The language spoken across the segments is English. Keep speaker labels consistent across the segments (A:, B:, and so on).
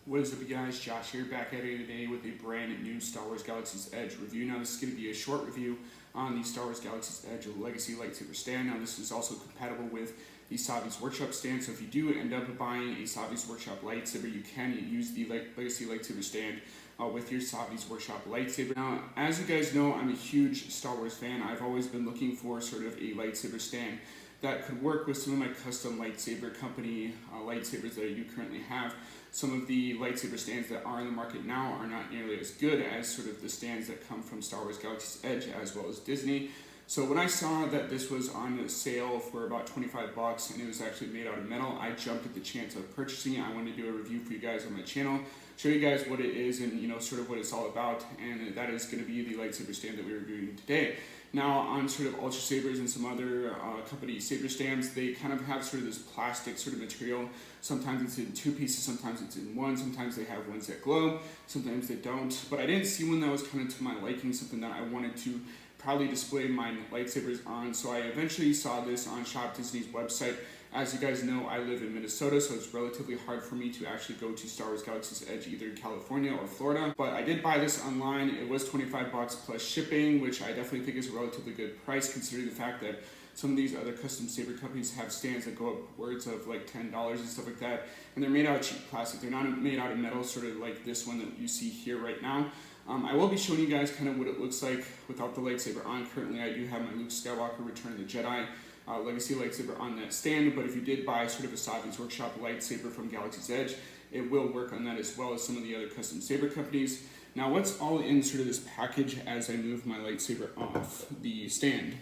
A: What is up, you guys? Josh here, back at it today with a brand new Star Wars Galaxy's Edge review. Now, this is going to be a short review on the Star Wars Galaxy's Edge Legacy Lightsaber stand. Now, this is also compatible with the Savi's Workshop stand, so if you do end up buying a Savi's Workshop lightsaber, you can use the Legacy Lightsaber stand with your Savi's Workshop lightsaber. Now, as you guys know, I'm a huge Star Wars fan. I've always been looking for sort of a lightsaber stand that could work with some of my custom lightsaber company lightsabers that I do currently have. Some of the lightsaber stands that are in the market now are not nearly as good as sort of the stands that come from Star Wars Galaxy's Edge as well as Disney. So when I saw that this was on sale for about 25 bucks and it was actually made out of metal, I jumped at the chance of purchasing it. I wanted to do a review for you guys on my channel, show you guys what it is and sort of what it's all about, and that is going to be the lightsaber stand that we're reviewing today. Now, on sort of Ultra Sabers and some other company saber stands, they kind of have sort of this plastic sort of material. Sometimes it's in two pieces, sometimes it's in one, sometimes they have ones that glow, sometimes they don't. But I didn't see one that was kind of to my liking, something that I wanted to proudly display my lightsabers on. So I eventually saw this on Shop Disney's website. As you guys know, I live in Minnesota, so it's relatively hard for me to actually go to Star Wars Galaxy's Edge either in California or Florida. But I did buy this online. It was 25 bucks plus shipping, which I definitely think is a relatively good price considering the fact that some of these other custom saber companies have stands that go upwards of like $10 and stuff like that. And they're made out of cheap plastic. They're not made out of metal, sort of like this one that you see here right now. I will be showing you guys kind of what it looks like without the lightsaber on. Currently, I do have my Luke Skywalker Return of the Jedi Legacy lightsaber on that stand, but if you did buy sort of a Savi's Workshop lightsaber from Galaxy's Edge, it will work on that as well as some of the other custom saber companies. Now, what's all in sort of this package as I move my lightsaber off the stand?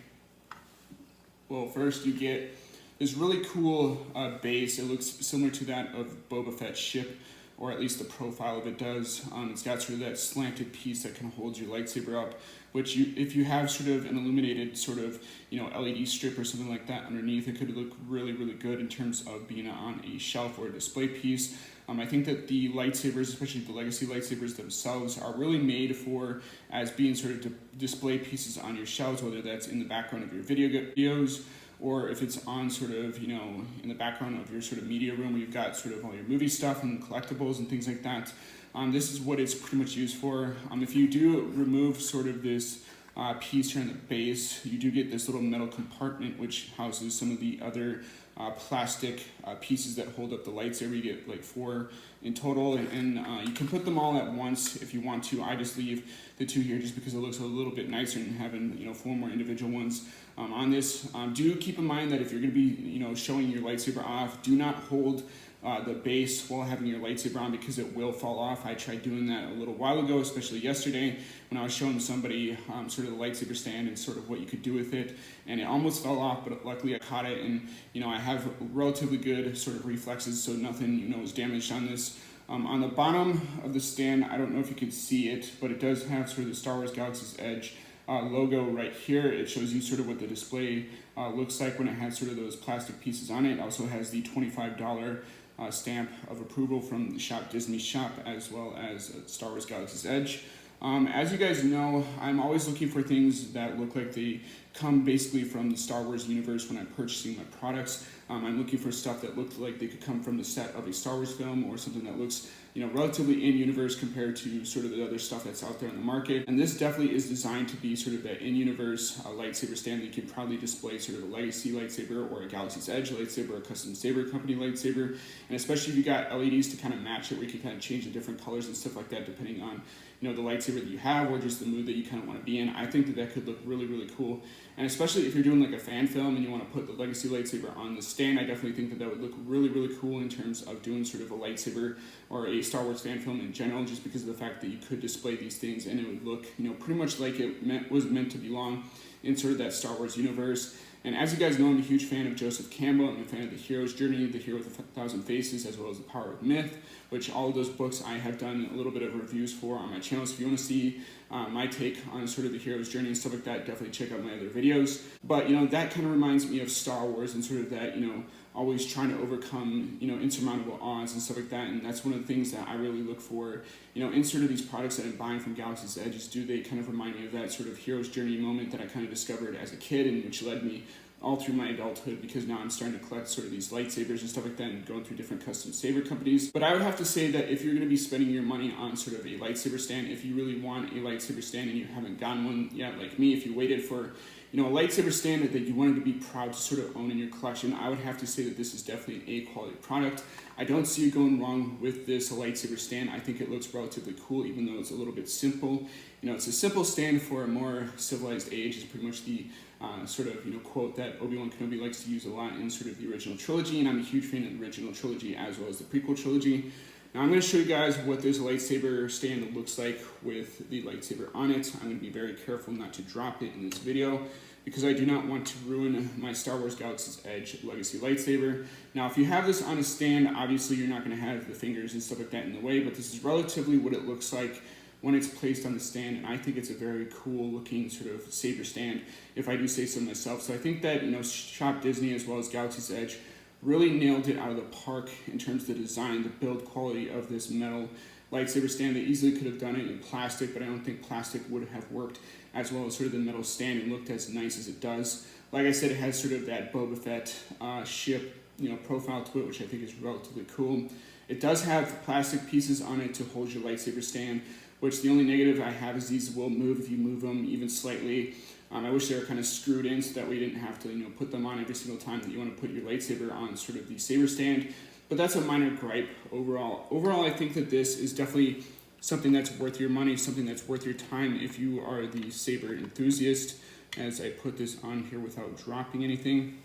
A: Well, first you get this really cool base. It looks similar to that of Boba Fett's ship, or at least the profile of it does. It's got sort of that slanted piece that can hold your lightsaber up, which if you have sort of an illuminated sort of LED strip or something like that underneath, it could look really, really good in terms of being on a shelf or a display piece. I think that the lightsabers, especially the legacy lightsabers themselves, are really made for as being sort of display pieces on your shelves, whether that's in the background of your videos, or if it's on sort of, in the background of your sort of media room where you've got sort of all your movie stuff and collectibles and things like that. This is what it's pretty much used for. If you do remove sort of this piece here in the base, you do get this little metal compartment which houses some of the other plastic pieces that hold up the lightsaber. You get like 4 in total, and you can put them all at once if you want to. I just leave the 2 here just because it looks a little bit nicer than having 4 more individual ones on this. Do keep in mind that if you're going to be showing your lightsaber off, do not hold the base while having your lightsaber on because it will fall off. I tried doing that a little while ago, especially yesterday when I was showing somebody sort of the lightsaber stand and sort of what you could do with it, and it almost fell off, but luckily I caught it, and I have relatively good sort of reflexes, so nothing was damaged on this. On the bottom of the stand, I don't know if you can see it, but it does have sort of the Star Wars Galaxy's Edge logo right here. It shows you sort of what the display looks like when it has sort of those plastic pieces on it. It also has the $25 stamp of approval from the Shop Disney shop, as well as Star Wars Galaxy's Edge. As you guys know, I'm always looking for things that look like they come basically from the Star Wars universe when I'm purchasing my products. I'm looking for stuff that looks like they could come from the set of a Star Wars film, or something that looks relatively in-universe compared to sort of the other stuff that's out there in the market. And this definitely is designed to be sort of that in-universe lightsaber stand that you can probably display sort of a legacy lightsaber or a Galaxy's Edge lightsaber or a custom saber company lightsaber. And especially if you got LEDs to kind of match it, where you can kind of change the different colors and stuff like that depending on the lightsaber that you have or just the mood that you kind of want to be in. I think that could look really, really cool. And especially if you're doing like a fan film and you want to put the legacy lightsaber on the stand, I definitely think that would look really, really cool in terms of doing sort of a lightsaber or a Star Wars fan film in general, just because of the fact that you could display these things and it would look pretty much like it was meant to belong in sort of that Star Wars universe. And as you guys know, I'm a huge fan of Joseph Campbell. I'm a fan of The Hero's Journey, The Hero with a Thousand Faces, as well as The Power of Myth, which all of those books I have done a little bit of reviews for on my channel. So if you want to see my take on sort of The Hero's Journey and stuff like that, definitely check out my other videos. But, that kind of reminds me of Star Wars and sort of that, always trying to overcome, insurmountable odds and stuff like that. And that's one of the things that I really look for, in sort of these products that I'm buying from Galaxy's Edge, is do they kind of remind me of that sort of hero's journey moment that I kind of discovered as a kid, and which led me all through my adulthood, because now I'm starting to collect sort of these lightsabers and stuff like that and going through different custom saber companies. But I would have to say that if you're going to be spending your money on sort of a lightsaber stand, if you really want a lightsaber stand and you haven't gotten one yet, like me, if you waited for a lightsaber stand that you wanted to be proud to sort of own in your collection, I would have to say that this is definitely an A-quality product. I don't see you going wrong with this lightsaber stand. I think it looks relatively cool, even though it's a little bit simple. It's a simple stand for a more civilized age. Is pretty much the sort of quote that Obi-Wan Kenobi likes to use a lot in sort of the original trilogy, and I'm a huge fan of the original trilogy as well as the prequel trilogy. Now I'm going to show you guys what this lightsaber stand looks like with the lightsaber on it. I'm going to be very careful not to drop it in this video, because I do not want to ruin my Star Wars Galaxy's Edge Legacy lightsaber. Now, if you have this on a stand, obviously you're not going to have the fingers and stuff like that in the way, but this is relatively what it looks like when it's placed on the stand, and I think it's a very cool looking sort of saber stand, if I do say so myself. So I think that Shop Disney as well as Galaxy's Edge really nailed it out of the park in terms of the design, the build quality of this metal lightsaber stand. They easily could have done it in plastic, but I don't think plastic would have worked as well as sort of the metal stand and looked as nice as it does. Like I said, it has sort of that Boba Fett ship profile to it, which I think is relatively cool. It does have plastic pieces on it to hold your lightsaber stand, which the only negative I have is these will move if you move them even slightly. I wish they were kind of screwed in so that way you didn't have to put them on every single time that you want to put your lightsaber on sort of the saber stand. But that's a minor gripe overall. Overall, I think that this is definitely something that's worth your money, something that's worth your time if you are the saber enthusiast, as I put this on here without dropping anything.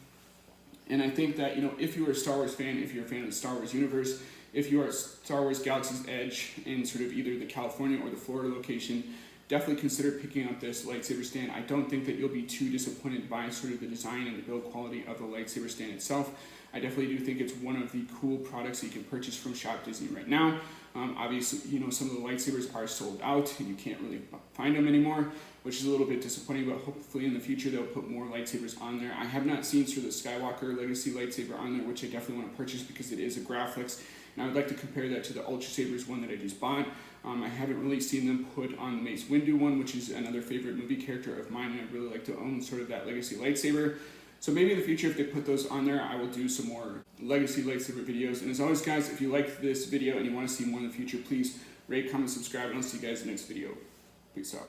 A: And I think that, if you are a Star Wars fan, if you're a fan of the Star Wars universe, if you are Star Wars Galaxy's Edge in sort of either the California or the Florida location, definitely consider picking up this lightsaber stand. I don't think that you'll be too disappointed by sort of the design and the build quality of the lightsaber stand itself. I definitely do think it's one of the cool products that you can purchase from Shop Disney right now. Obviously, some of the lightsabers are sold out and you can't really find them anymore, which is a little bit disappointing, but hopefully in the future they'll put more lightsabers on there. I have not seen sort of the Skywalker Legacy lightsaber on there, which I definitely want to purchase because it is a Graflex, and I would like to compare that to the Ultra Sabers one that I just bought. I haven't really seen them put on the Mace Windu one, which is another favorite movie character of mine, and I'd really like to own sort of that Legacy lightsaber. So maybe in the future, if they put those on there, I will do some more Legacy lightsaber videos. And as always, guys, if you like this video and you want to see more in the future, please rate, comment, subscribe, and I'll see you guys in the next video. Peace out.